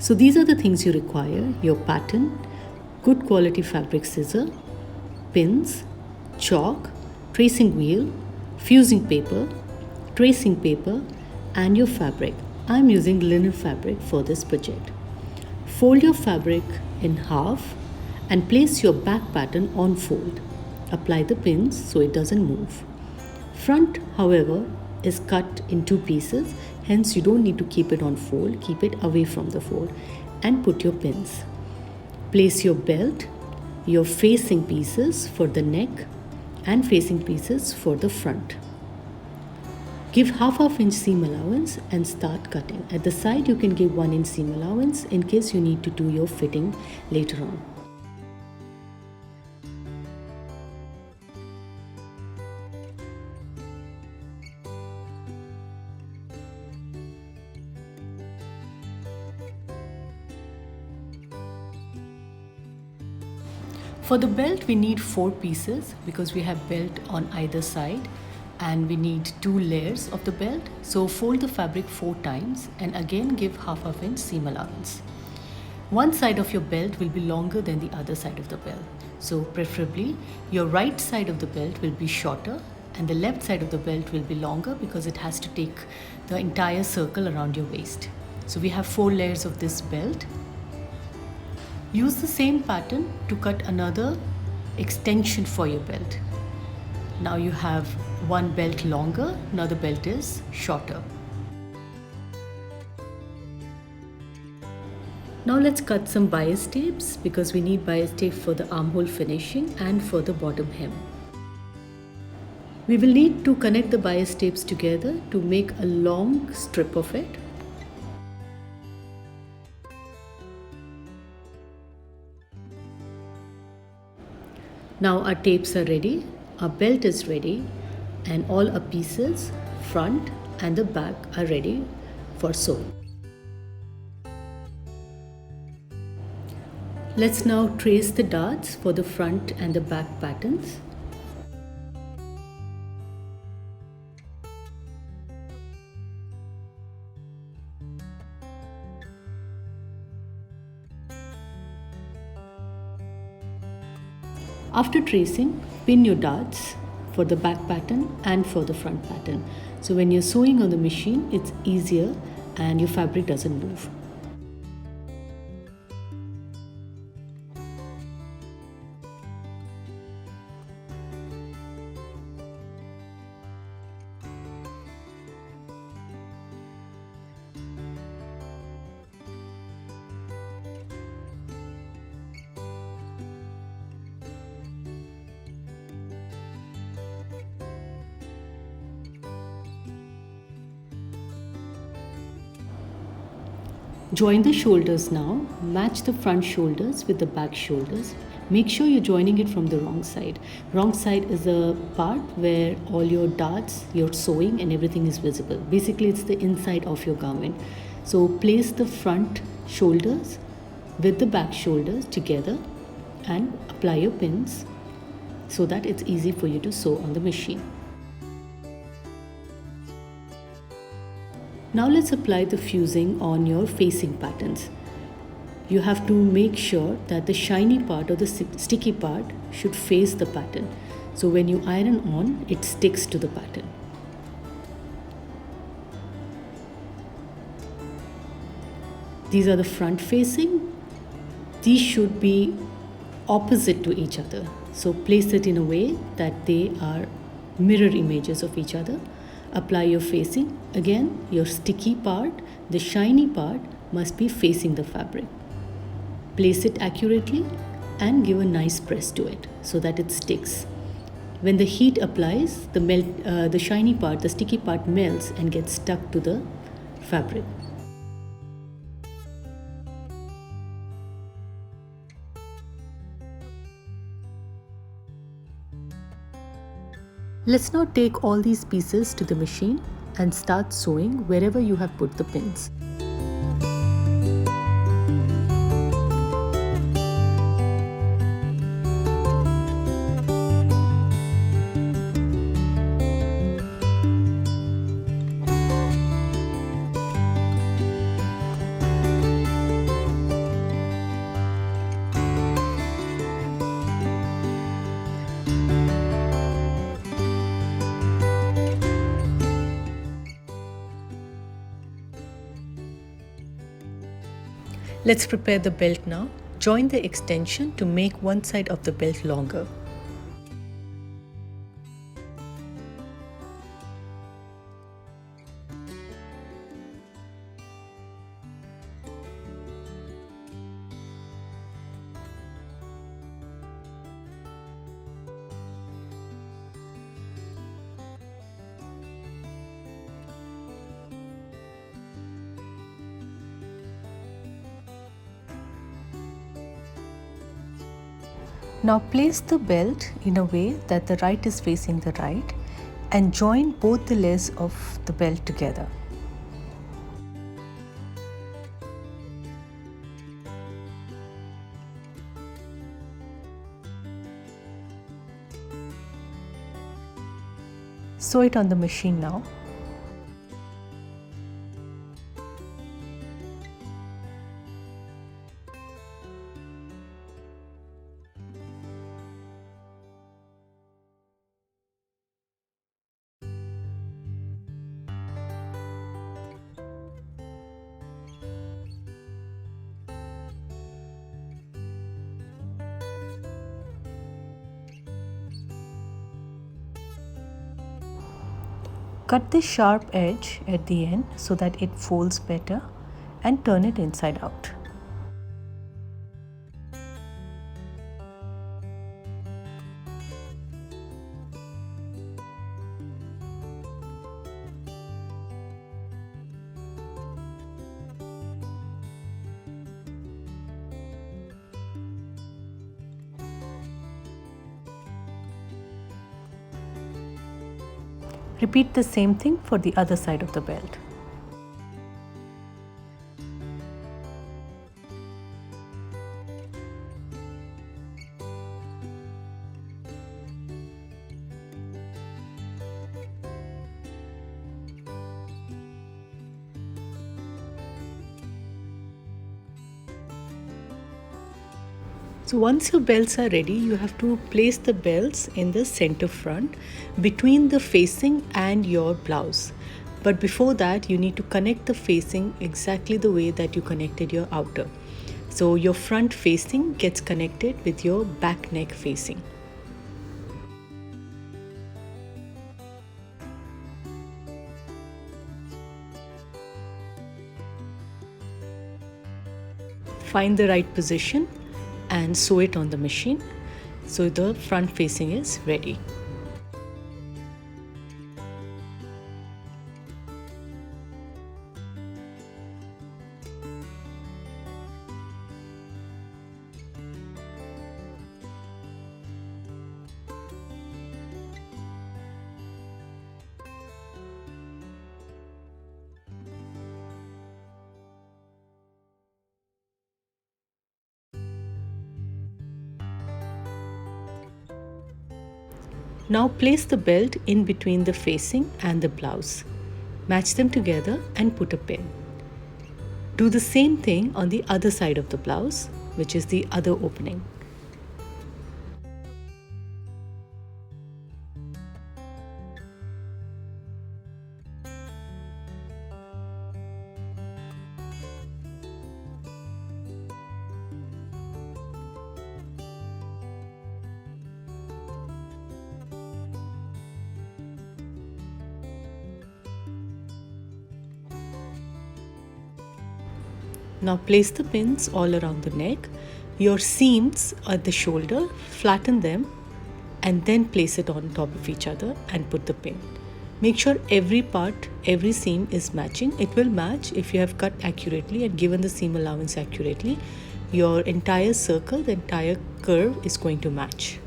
So these are the things you require: your pattern, good quality fabric scissor, pins, chalk, tracing wheel, fusing paper, tracing paper, and your fabric. I'm using linen fabric for this project. Fold your fabric in half and place your back pattern on fold. Apply the pins so it doesn't move. Front, however, is cut in two pieces, hence you don't need to keep it on fold, keep it away from the fold and put your pins. Place your belt, your facing pieces for the neck and facing pieces for the front. Give half inch seam allowance and start cutting. At the side you can give 1 inch seam allowance in case you need to do your fitting later on. For the belt we need 4 pieces because we have belt on either side and we need 2 layers of the belt. So fold the fabric 4 times and again give half inch seam allowance. One side of your belt will be longer than the other side of the belt. So preferably your right side of the belt will be shorter and the left side of the belt will be longer because it has to take the entire circle around your waist. So we have 4 layers of this belt. Use the same pattern to cut another extension for your belt. Now you have one belt longer, another belt is shorter. Now let's cut some bias tapes because we need bias tape for the armhole finishing and for the bottom hem. We will need to connect the bias tapes together to make a long strip of it. Now our tapes are ready, our belt is ready, and all our pieces, front and the back, are ready for sewing. Let's now trace the darts for the front and the back patterns. After tracing, pin your darts for the back pattern and for the front pattern. So when you're sewing on the machine, it's easier and your fabric doesn't move. Join the shoulders now, match the front shoulders with the back shoulders. Make sure you're joining it from the wrong side. Wrong side is the part where all your darts, your sewing and everything is visible. Basically it's the inside of your garment. So place the front shoulders with the back shoulders together and apply your pins so that it's easy for you to sew on the machine. Now let's apply the fusing on your facing patterns. You have to make sure that the shiny part or the sticky part should face the pattern. So when you iron on, it sticks to the pattern. These are the front facing. These should be opposite to each other. So place it in a way that they are mirror images of each other. Apply your facing. Again, your sticky part, the shiny part must be facing the fabric. Place it accurately and give a nice press to it so that it sticks. When the heat applies, the shiny part, the sticky part melts and gets stuck to the fabric. Let's now take all these pieces to the machine and start sewing wherever you have put the pins. Let's prepare the belt now. Join the extension to make one side of the belt longer. Now place the belt in a way that the right is facing the right and join both the layers of the belt together. Sew it on the machine now. Cut the sharp edge at the end so that it folds better and turn it inside out. Repeat the same thing for the other side of the belt. So once your belts are ready, you have to place the belts in the center front between the facing and your blouse. But before that, you need to connect the facing exactly the way that you connected your outer. So your front facing gets connected with your back neck facing. Find the right position and sew it on the machine so the front facing is ready. Now place the belt in between the facing and the blouse. Match them together and put a pin. Do the same thing on the other side of the blouse, which is the other opening. Now place the pins all around the neck. Your seams at the shoulder, flatten them and then place it on top of each other and put the pin. Make sure every part, every seam is matching. It will match if you have cut accurately and given the seam allowance accurately. Your entire circle, the entire curve is going to match.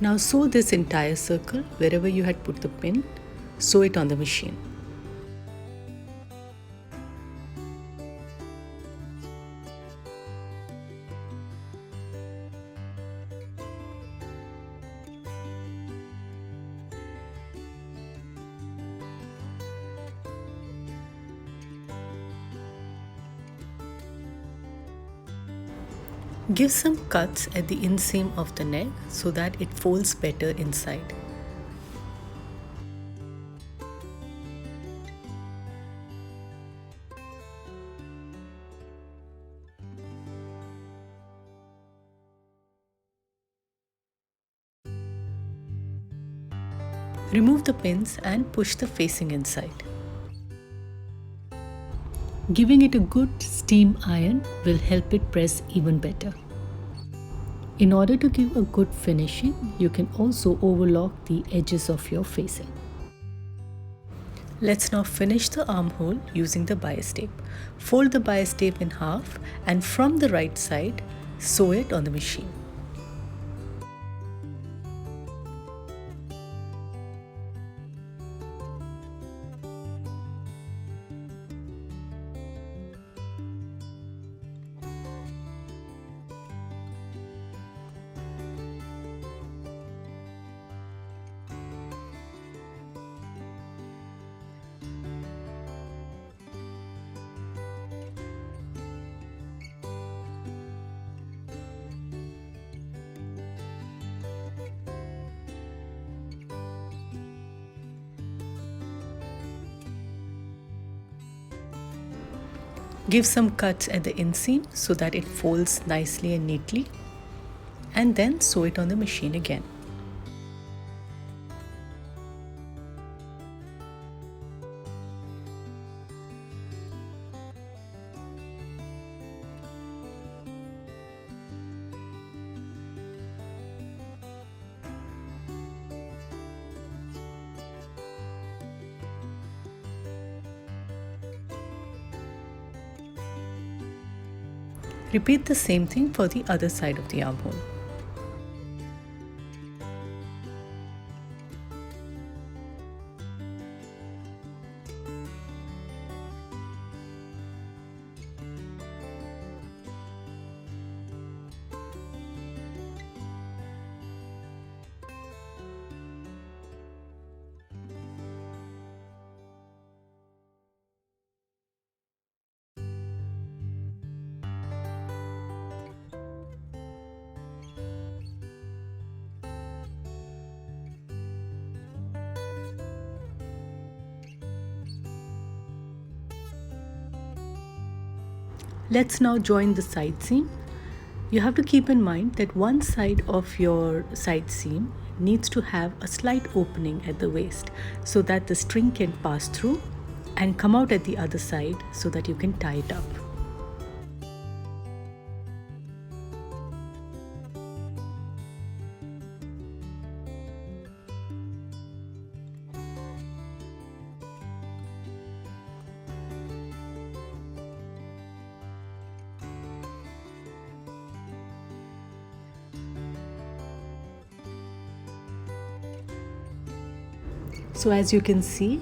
Now sew this entire circle wherever you had put the pin, sew it on the machine. Give some cuts at the inseam of the neck so that it folds better inside. Remove the pins and push the facing inside. Giving it a good steam iron will help it press even better. In order to give a good finishing, you can also overlock the edges of your facing. Let's now finish the armhole using the bias tape. Fold the bias tape in half and from the right side, sew it on the machine. Give some cuts at the inseam so that it folds nicely and neatly, and then sew it on the machine again. Repeat the same thing for the other side of the armhole. Let's now join the side seam. You have to keep in mind that one side of your side seam needs to have a slight opening at the waist so that the string can pass through and come out at the other side so that you can tie it up. So as you can see,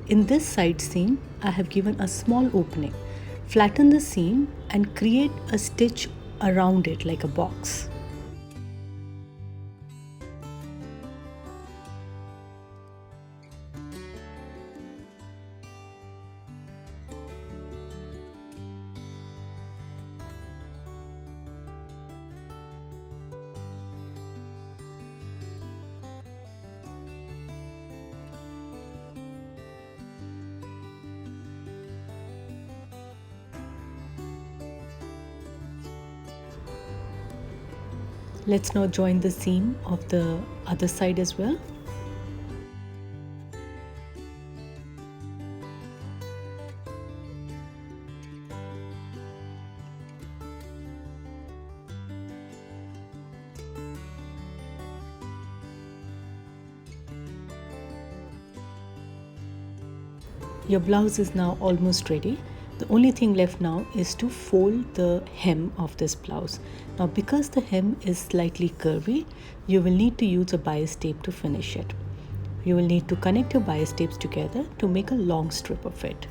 in this side seam, I have given a small opening. Flatten the seam and create a stitch around it like a box. Let's now join the seam of the other side as well. Your blouse is now almost ready. The only thing left now is to fold the hem of this blouse. Now because the hem is slightly curvy, you will need to use a bias tape to finish it. You will need to connect your bias tapes together to make a long strip of it.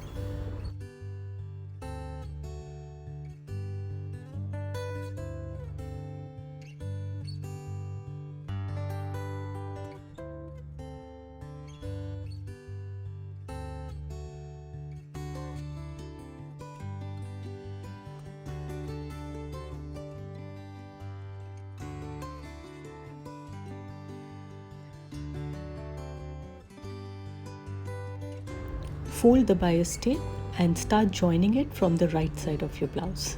Fold the bias tape and start joining it from the right side of your blouse.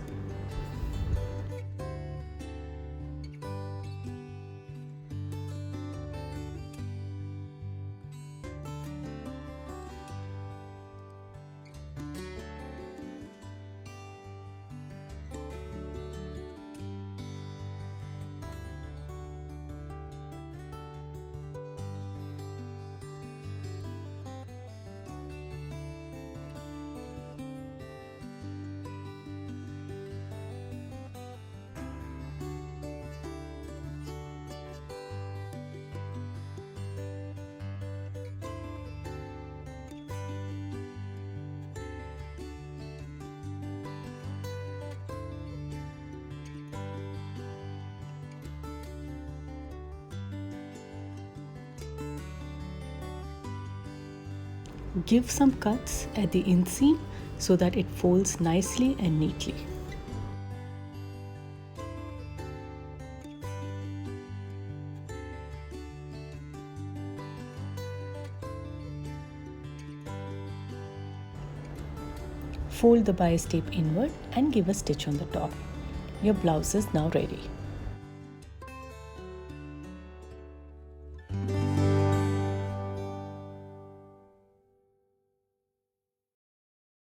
Give some cuts at the inseam so that it folds nicely and neatly. Fold the bias tape inward and give a stitch on the top. Your blouse is now ready.